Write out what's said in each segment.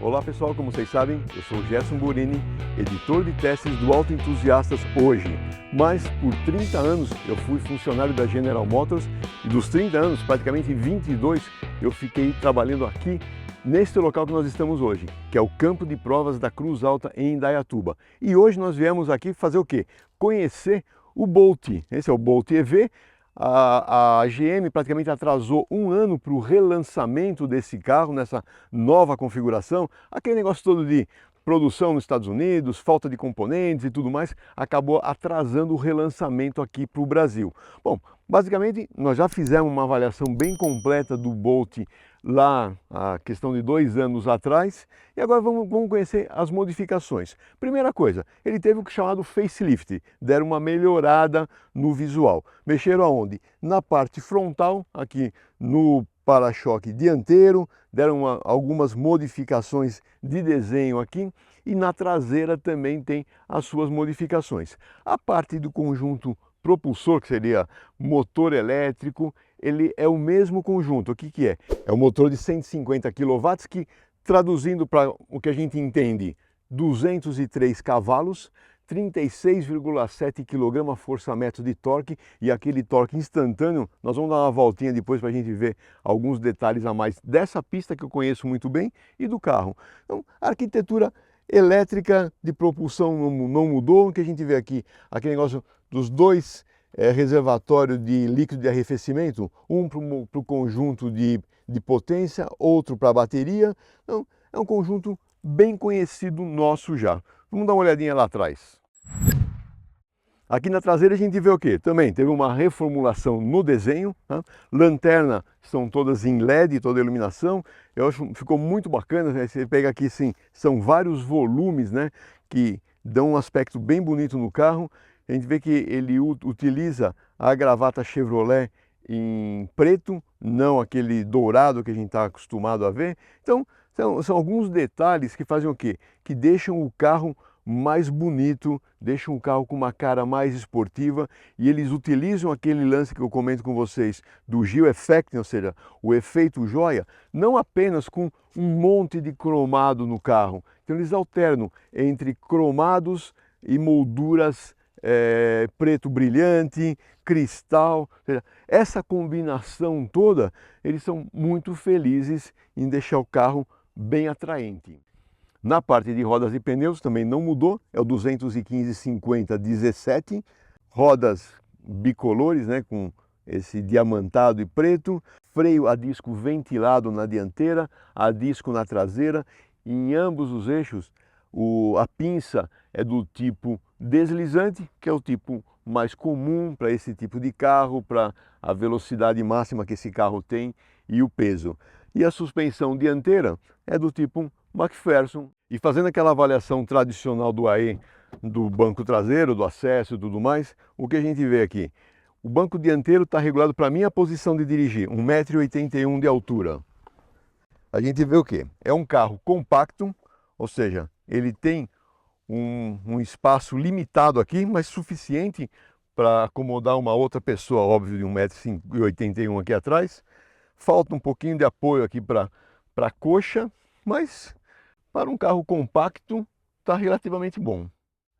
Olá pessoal, como vocês sabem, eu sou o Gerson Burini, editor de testes do Auto Entusiastas hoje. Mas por 30 anos eu fui funcionário da General Motors e dos 30 anos, praticamente 22, eu fiquei trabalhando aqui neste local que nós estamos hoje, que é o campo de provas da Cruz Alta em Indaiatuba. E hoje nós viemos aqui fazer o quê? Conhecer o Bolt. Esse é o Bolt EV. A GM praticamente atrasou um ano para o relançamento desse carro, nessa nova configuração. Aquele negócio todo de produção nos Estados Unidos, falta de componentes e tudo mais, acabou atrasando o relançamento aqui para o Brasil. Bom, basicamente nós já fizemos uma avaliação bem completa do Bolt lá, a questão de 2 anos atrás, e agora vamos conhecer as modificações. Primeira coisa, ele teve o que é chamado facelift, deram uma melhorada no visual. Mexeram aonde? Na parte frontal, aqui no para-choque dianteiro, deram algumas modificações de desenho aqui, e na traseira também tem as suas modificações. A parte do conjunto propulsor, que seria motor elétrico, ele é o mesmo conjunto. O que é? É um motor de 150 kW que, traduzindo para o que a gente entende, 203 cavalos, 36,7 kgfm de torque, e aquele torque instantâneo. Nós vamos dar uma voltinha depois para a gente ver alguns detalhes a mais dessa pista que eu conheço muito bem e do carro. Então, a arquitetura elétrica de propulsão não mudou. O que a gente vê aqui, aquele negócio dos dois reservatórios de líquido de arrefecimento, um para o conjunto de potência, outro para a bateria. Então, é um conjunto bem conhecido nosso já. Vamos dar uma olhadinha lá atrás. Aqui na traseira a gente vê o que? Também teve uma reformulação no desenho, tá? Lanterna são todas em LED, toda a iluminação. Eu acho que ficou muito bacana, né? Você pega aqui, sim, são vários volumes, né, que dão um aspecto bem bonito no carro. A gente vê que ele utiliza a gravata Chevrolet em preto, não aquele dourado que a gente está acostumado a ver. Então, são alguns detalhes que fazem o quê? Que deixam o carro mais bonito, deixam o carro com uma cara mais esportiva, e eles utilizam aquele lance que eu comento com vocês do Geo Effect, ou seja, o efeito joia, não apenas com um monte de cromado no carro. Então eles alternam entre cromados e molduras preto brilhante, cristal, ou seja, essa combinação toda, eles são muito felizes em deixar o carro bem atraente. Na parte de rodas e pneus também não mudou, é o 215/50/17, rodas bicolores, né, com esse diamantado e preto, freio a disco ventilado na dianteira, a disco na traseira. Em ambos os eixos a pinça é do tipo deslizante, que é o tipo mais comum para esse tipo de carro, para a velocidade máxima que esse carro tem e o peso. E a suspensão dianteira é do tipo McPherson. E fazendo aquela avaliação tradicional do AE, do banco traseiro, do acesso e tudo mais, o que a gente vê aqui? O banco dianteiro está regulado para a minha posição de dirigir, 1,81 m de altura. A gente vê o que? É um carro compacto, ou seja, ele tem um espaço limitado aqui, mas suficiente para acomodar uma outra pessoa, óbvio, de 1,81 m aqui atrás. Falta um pouquinho de apoio aqui para a coxa, mas para um carro compacto está relativamente bom.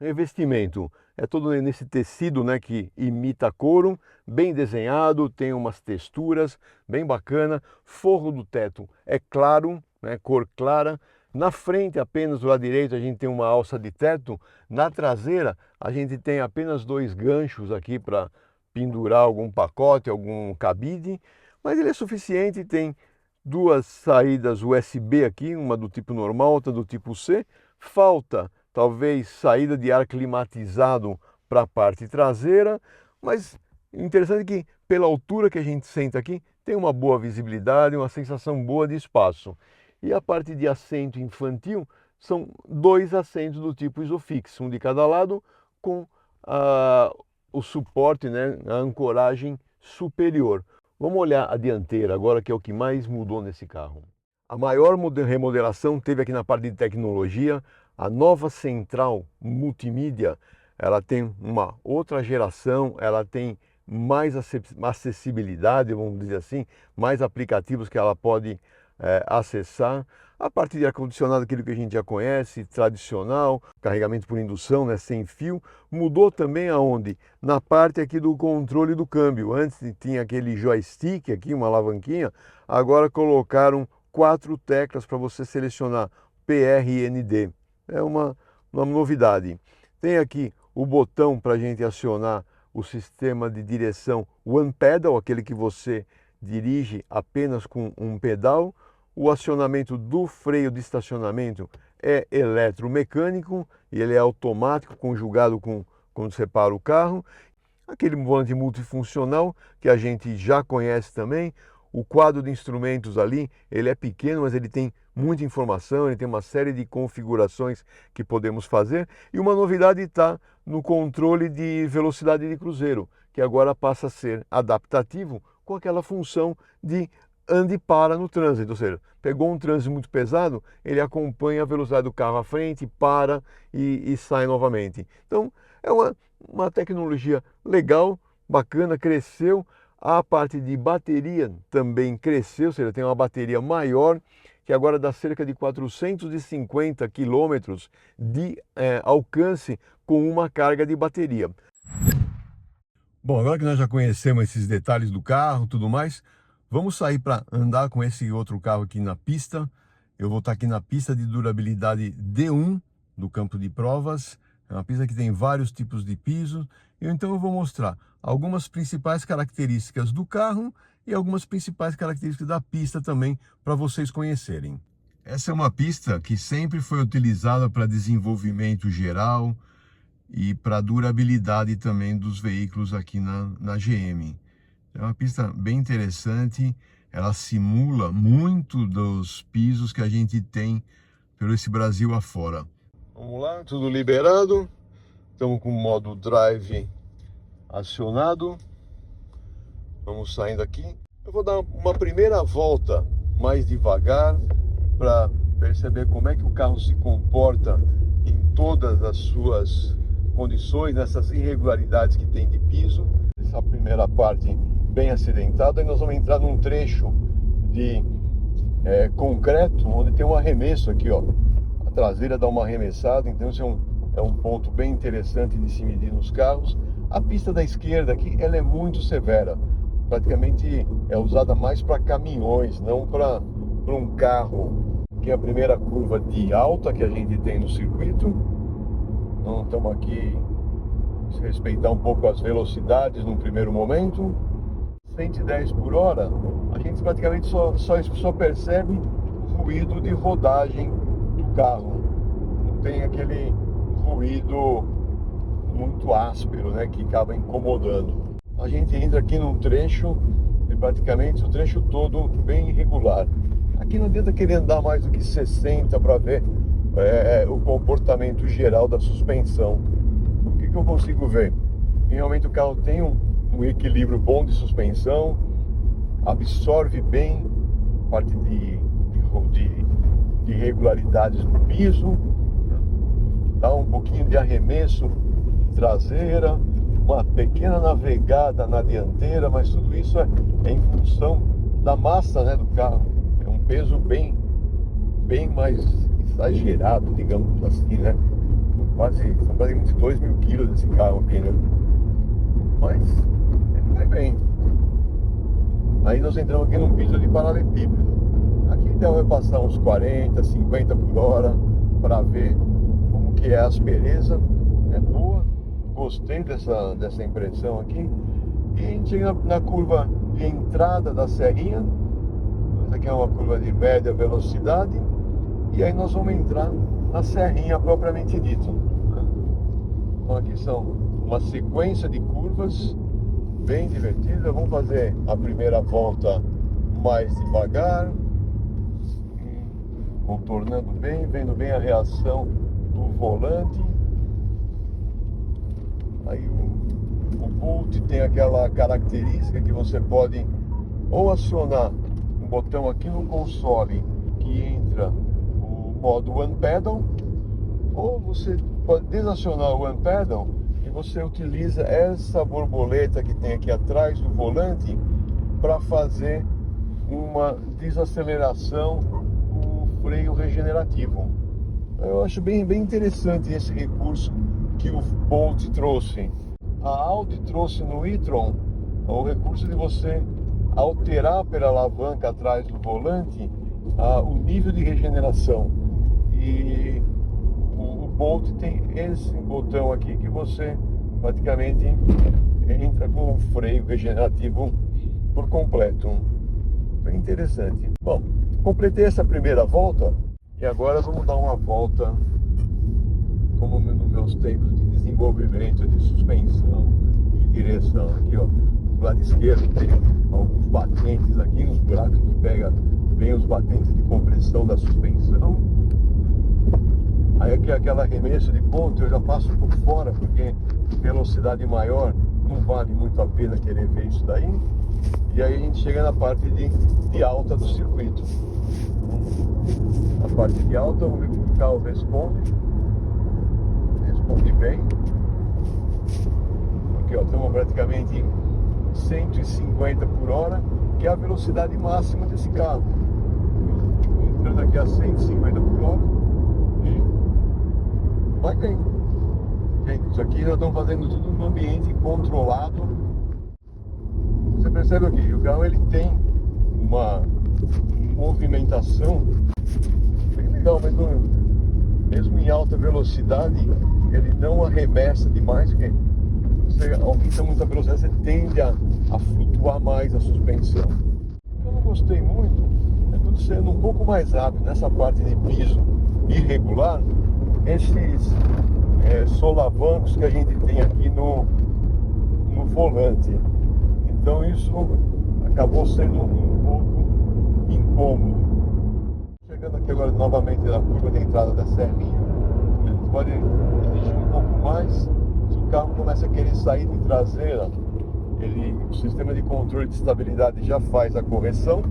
Revestimento é todo nesse tecido, né, que imita couro, bem desenhado, tem umas texturas bem bacana. Forro do teto é claro, né, cor clara. Na frente, apenas do lado direito, a gente tem uma alça de teto. Na traseira, a gente tem apenas 2 ganchos aqui para pendurar algum pacote, algum cabide, mas ele é suficiente. Tem 2 saídas USB aqui, uma do tipo normal, outra do tipo C. Falta talvez saída de ar climatizado para a parte traseira, mas interessante que pela altura que a gente senta aqui, tem uma boa visibilidade, uma sensação boa de espaço. E a parte de assento infantil são 2 assentos do tipo Isofix, um de cada lado, com o suporte, né, a ancoragem superior. Vamos olhar a dianteira agora, que é o que mais mudou nesse carro. A maior remodelação teve aqui na parte de tecnologia. A nova central multimídia, ela tem uma outra geração, ela tem mais acessibilidade, vamos dizer assim, mais aplicativos que ela pode acessar. A parte de ar-condicionado, aquilo que a gente já conhece, tradicional, carregamento por indução, né, sem fio. Mudou também aonde? Na parte aqui do controle do câmbio. Antes tinha aquele joystick aqui, uma alavanquinha, agora colocaram 4 teclas para você selecionar PR e ND. É uma novidade. Tem aqui o botão para a gente acionar o sistema de direção One Pedal, aquele que você dirige apenas com um pedal. O acionamento do freio de estacionamento é eletromecânico e ele é automático, conjugado com quando você para o carro. Aquele volante multifuncional que a gente já conhece também. O quadro de instrumentos ali, ele é pequeno, mas ele tem muita informação, ele tem uma série de configurações que podemos fazer. E uma novidade está no controle de velocidade de cruzeiro, que agora passa a ser adaptativo com aquela função de ande e para no trânsito, ou seja, pegou um trânsito muito pesado, ele acompanha a velocidade do carro à frente, para e sai novamente. Então, é uma tecnologia legal, bacana, cresceu. A parte de bateria também cresceu, ou seja, tem uma bateria maior, que agora dá cerca de 450 quilômetros de alcance com uma carga de bateria. Bom, agora que nós já conhecemos esses detalhes do carro, tudo mais, vamos sair para andar com esse outro carro aqui na pista. Eu vou estar aqui na pista de durabilidade D1 do campo de provas. É uma pista que tem vários tipos de piso. Então eu vou mostrar algumas principais características do carro e algumas principais características da pista também para vocês conhecerem. Essa é uma pista que sempre foi utilizada para desenvolvimento geral e para durabilidade também dos veículos aqui na GM. É uma pista bem interessante, ela simula muito dos pisos que a gente tem pelo esse Brasil afora. Vamos lá, tudo liberado, estamos com o modo drive acionado, vamos saindo aqui. Eu vou dar uma primeira volta mais devagar para perceber como é que o carro se comporta em todas as suas condições, nessas irregularidades que tem de piso. Essa primeira parte bem acidentada, e nós vamos entrar num trecho de concreto, onde tem um arremesso aqui, ó. A traseira dá uma arremessada, então isso é um ponto bem interessante de se medir nos carros. A pista da esquerda aqui, ela é muito severa, praticamente é usada mais para caminhões, não para um carro. Aqui é a primeira curva de alta que a gente tem no circuito. Então estamos aqui, se respeitar um pouco as velocidades no primeiro momento. 110 por hora, a gente praticamente só percebe ruído de rodagem do carro. Não tem aquele ruído muito áspero, né, que acaba incomodando. A gente entra aqui num trecho, e praticamente o trecho todo bem irregular. Aqui não adianta querer andar mais do que 60 para ver o comportamento geral da suspensão. O que eu consigo ver? Realmente o carro tem um equilíbrio bom de suspensão, absorve bem parte de irregularidades do piso, dá um pouquinho de arremesso traseira, uma pequena navegada na dianteira, mas tudo isso é em função da massa, né, do carro. É um peso bem mais exagerado, digamos assim, né? São praticamente 2.000 quilos desse carro aqui, né? Mas ele vai bem. Aí nós entramos aqui num piso de paralelepípedo. Aqui deve passar uns 40, 50 por hora para ver como que é a aspereza. É boa, gostei dessa impressão aqui. E a gente chega na curva de entrada da serrinha. Essa aqui é uma curva de média velocidade. E aí nós vamos entrar na serrinha propriamente dita. Então aqui são uma sequência de curvas bem divertida. Vamos fazer a primeira volta mais devagar, contornando bem, vendo bem a reação do volante. Aí o Bolt tem aquela característica que você pode ou acionar um botão aqui no console que entra o modo One Pedal, ou você pode desacionar o One Pedal e você utiliza essa borboleta que tem aqui atrás do volante para fazer uma desaceleração com o freio regenerativo. Eu acho bem interessante esse recurso que o Bolt trouxe. A Audi trouxe no e-tron o recurso de você alterar pela alavanca atrás do volante o nível de regeneração. E o Bolt tem esse botão aqui que você praticamente entra com o freio regenerativo por completo. Bem interessante. Bom, completei essa primeira volta e agora vamos dar uma volta como nos meus tempos de desenvolvimento de suspensão e direção. Aqui, ó, do lado esquerdo tem alguns batentes aqui, uns buracos que pega bem os batentes de compressão da suspensão. Aí aqui aquele arremesso de ponto eu já passo por fora, porque velocidade maior não vale muito a pena querer ver isso daí. E aí a gente chega na parte de alta do circuito. A parte de alta, vamos ver como o carro responde bem. Aqui, ó, estamos praticamente 150 por hora, que é a velocidade máxima desse carro. Entrando aqui a 150 por hora e vai caindo. Gente, isso aqui nós estamos fazendo tudo num ambiente controlado. Você percebe aqui, o carro ele tem uma movimentação bem legal, mas mesmo em alta velocidade ele não arremessa demais, porque você aumenta muito a velocidade, você tende a flutuar mais a suspensão. O que eu não gostei muito é quando sendo um pouco mais rápido nessa parte de piso irregular, esses solavancos que a gente tem aqui no volante. Então isso acabou sendo um pouco incômodo. Chegando aqui agora novamente na curva de entrada da serrinha, a gente pode exigir um pouco mais. Se o carro começa a querer sair de traseira, o sistema de controle de estabilidade já faz a correção.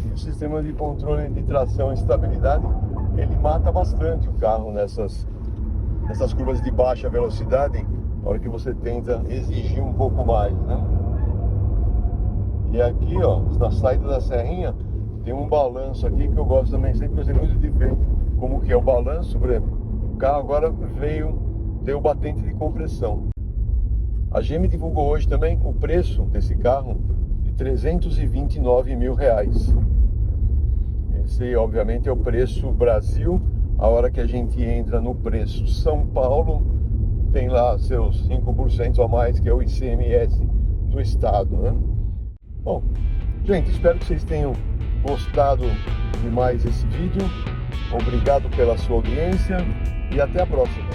E o sistema de controle de tração e estabilidade, ele mata bastante o carro nessas curvas de baixa velocidade, na hora que você tenta exigir um pouco mais, né? E aqui, ó, na saída da serrinha, tem um balanço aqui que eu gosto também, sempre gostei muito de ver como que é o balanço. Por exemplo, o carro agora deu batente de compressão. A GM divulgou hoje também o preço desse carro de R$329 mil. Esse, obviamente, é o preço Brasil. A hora que a gente entra no preço São Paulo, tem lá seus 5% a mais, que é o ICMS do estado, né? Bom, gente, espero que vocês tenham gostado de mais esse vídeo. Obrigado pela sua audiência e até a próxima.